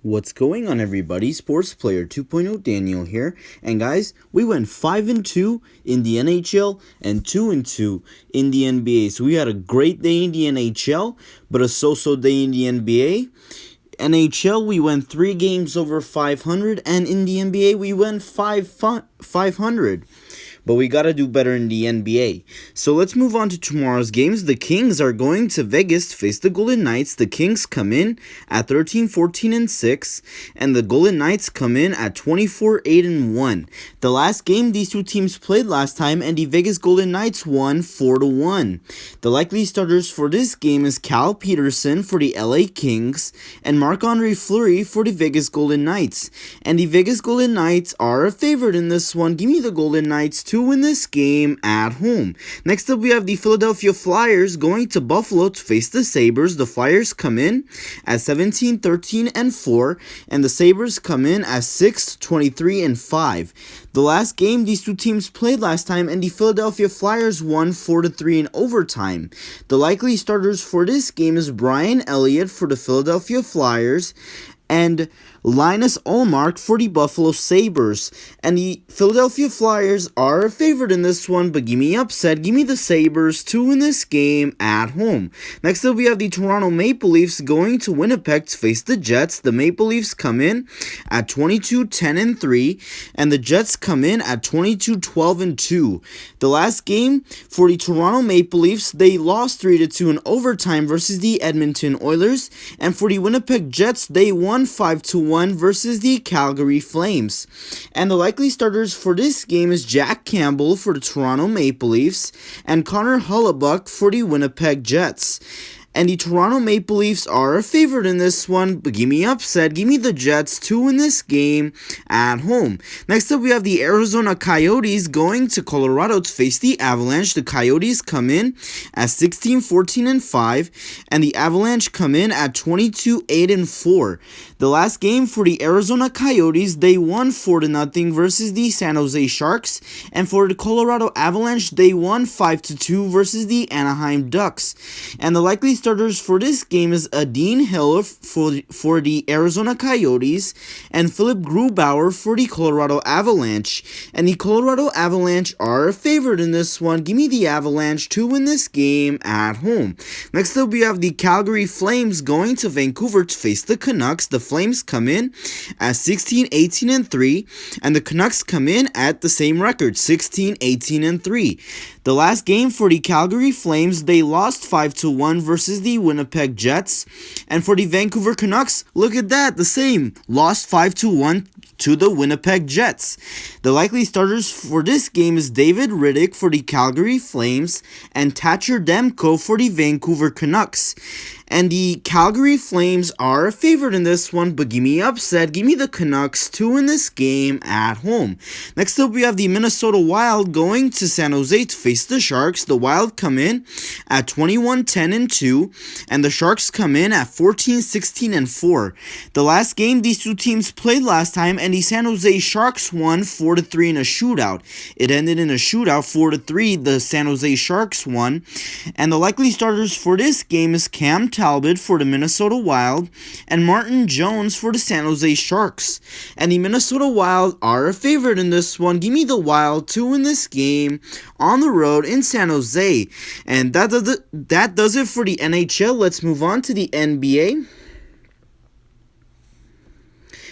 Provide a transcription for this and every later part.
What's going on, everybody? Sports Player 2.0 Daniel here. And guys, we went 5-2 in the NHL and 2-2 in the NBA. So we had a great day in the NHL, but a so-so day in the NBA. NHL, we went 3 games over 500, and in the NBA, we went 500. But we gotta do better in the NBA. So let's move on to tomorrow's games. The Kings are going to Vegas to face the Golden Knights. The Kings come in at 13-14-6, and the Golden Knights come in at 24-8-1. The last game these two teams played last time, and the Vegas Golden Knights won 4-1. The likely starters for this game is Cal Peterson for the LA Kings and Marc-Andre Fleury for the Vegas Golden Knights. And the Vegas Golden Knights are a favorite in this one. Give me the Golden Knights to win this game at home. Next up, we have the Philadelphia Flyers going to Buffalo to face the Sabres. The Flyers come in at 17-13-4, and the Sabres come in at 6-23-5. The last game these two teams played last time, and the Philadelphia Flyers won 4-3 in overtime. The likely starters for this game is Brian Elliott for the Philadelphia Flyers and Linus Ullmark for the Buffalo Sabres. And the Philadelphia Flyers are a favorite in this one, but give me upset. Give me the Sabres to win this game at home. Next up, we have the Toronto Maple Leafs going to Winnipeg to face the Jets. The Maple Leafs come in at 22-10-3, and the Jets come in at 22-12-2. The last game for the Toronto Maple Leafs, they lost 3-2 in overtime versus the Edmonton Oilers, and for the Winnipeg Jets, they won 5-1 versus the Calgary Flames. And the likely starters for this game is Jack Campbell for the Toronto Maple Leafs and Connor Hellebuyck for the Winnipeg Jets. And the Toronto Maple Leafs are a favorite in this one, but give me upset. Give me the Jets to win this game at home. Next up, we have the Arizona Coyotes going to Colorado to face the Avalanche. The Coyotes come in at 16-14-5, and the Avalanche come in at 22-8-4. The last game for the Arizona Coyotes, they won 4-0 versus the San Jose Sharks, and for the Colorado Avalanche, they won 5-2 versus the Anaheim Ducks. And the likely starters for this game is Adin Hill for the Arizona Coyotes and Philip Grubauer for the Colorado Avalanche. And the Colorado Avalanche are a favorite in this one. Give me the Avalanche to win this game at home. Next up, we have the Calgary Flames going to Vancouver to face the Canucks. The Flames come in at 16-18-3, and the Canucks come in at the same record, 16-18-3. The last game for the Calgary Flames, they lost 5-1 versus the Winnipeg Jets. And for the Vancouver Canucks, look at that, the same. Lost 5-1 to the Winnipeg Jets. The likely starters for this game is David Rittich for the Calgary Flames and Thatcher Demko for the Vancouver Canucks. And the Calgary Flames are a favorite in this one, but give me upset. Give me the Canucks to win this game at home. Next up, we have the Minnesota Wild going to San Jose to face the Sharks. The Wild come in at 21-10-2, and the Sharks come in at 14-16-4. The last game these two teams played last time, and the San Jose Sharks won 4-3 in a shootout. It ended in a shootout, 4-3. The San Jose Sharks won. And the likely starters for this game is Cam Talbot for the Minnesota Wild and Martin Jones for the San Jose Sharks. And the Minnesota Wild are a favorite in this one. Give me the Wild to win this game on the road in San Jose. And that does it for the NHL. Let's move on to the NBA.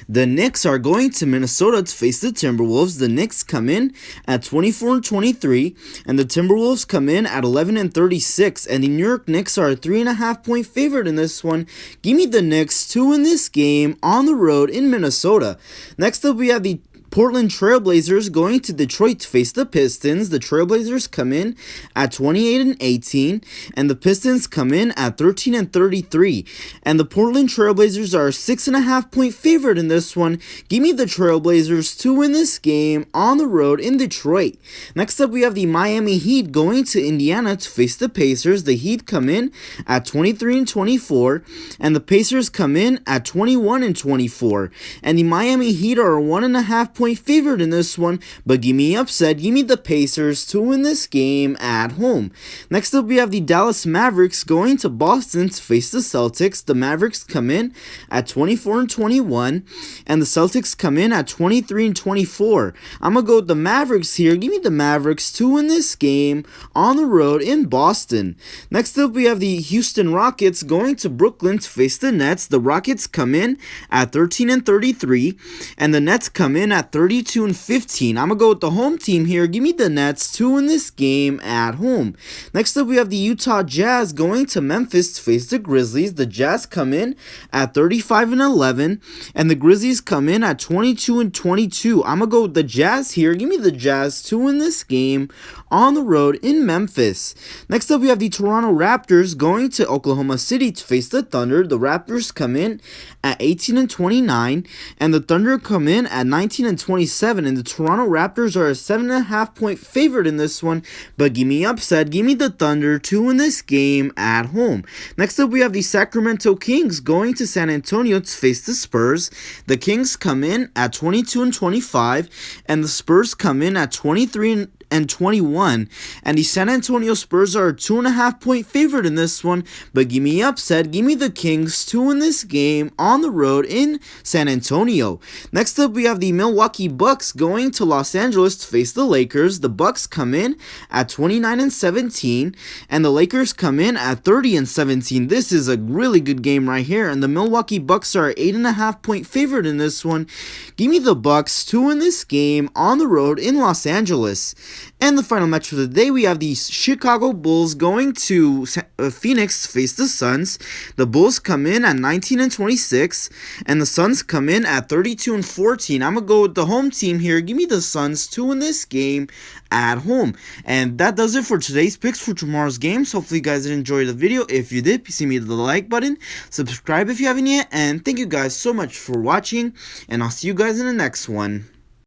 The Knicks are going to Minnesota to face the Timberwolves. The Knicks come in at 24-23, and the Timberwolves come in at 11-36, and the New York Knicks are a 3.5-point favorite in this one. Give me the Knicks to win this game on the road in Minnesota. Next up, we have the Portland Trailblazers going to Detroit to face the Pistons. The Trailblazers come in at 28-18, and the Pistons come in at 13-33. And the Portland Trailblazers are a 6.5-point favorite in this one. Give me the Trailblazers to win this game on the road in Detroit. Next up, we have the Miami Heat going to Indiana to face the Pacers. The Heat come in at 23-24, and the Pacers come in at 21-24. And the Miami Heat are a 1.5 2.5-point favorite in this one, but give me upset. Give me the Pacers to win this game at home. Next up, we have the Dallas Mavericks going to Boston to face the Celtics. The Mavericks come in at 24-21, and the Celtics come in at 23-24. I'm going to go with the Mavericks here. Give me the Mavericks to win this game on the road in Boston. Next up, we have the Houston Rockets going to Brooklyn to face the Nets. The Rockets come in at 13-33, and the Nets come in at 32-15. I'm going to go with the home team here. Give me the Nets to win this game at home. Next up, we have the Utah Jazz going to Memphis to face the Grizzlies. The Jazz come in at 35-11, and the Grizzlies come in at 22-22. I'm going to go with the Jazz here. Give me the Jazz to win this game on the road in Memphis. Next up, we have the Toronto Raptors going to Oklahoma City to face the Thunder. The Raptors come in at 18-29, and the Thunder come in at 19-27, and the Toronto Raptors are a 7.5-point favorite in this one, but give me upset. Give me the Thunder to win this game at home. Next up, we have the Sacramento Kings going to San Antonio to face the Spurs. The Kings come in at 22-25, and the Spurs come in at 23-21, and the San Antonio Spurs are a 2.5-point favorite in this one, but give me upset. Give me the Kings to win this game on the road in San Antonio. Next up, we have the Milwaukee Bucks going to Los Angeles to face the Lakers. The Bucks come in at 29-17, and the Lakers come in at 30-17. This is a really good game right here, and the Milwaukee Bucks are an 8.5-point favorite in this one. Give me the Bucks to win this game on the road in Los Angeles. And the final match for the day, we have the Chicago Bulls going to Phoenix to face the Suns. The Bulls come in at 19-26, and the Suns come in at 32-14. I'm going to go with the home team here. Give me the Suns to win this game at home. And that does it for today's picks for tomorrow's games. Hopefully you guys did enjoy the video. If you did, please see me the like button, subscribe if you haven't yet, and thank you guys so much for watching, and I'll see you guys in the next one.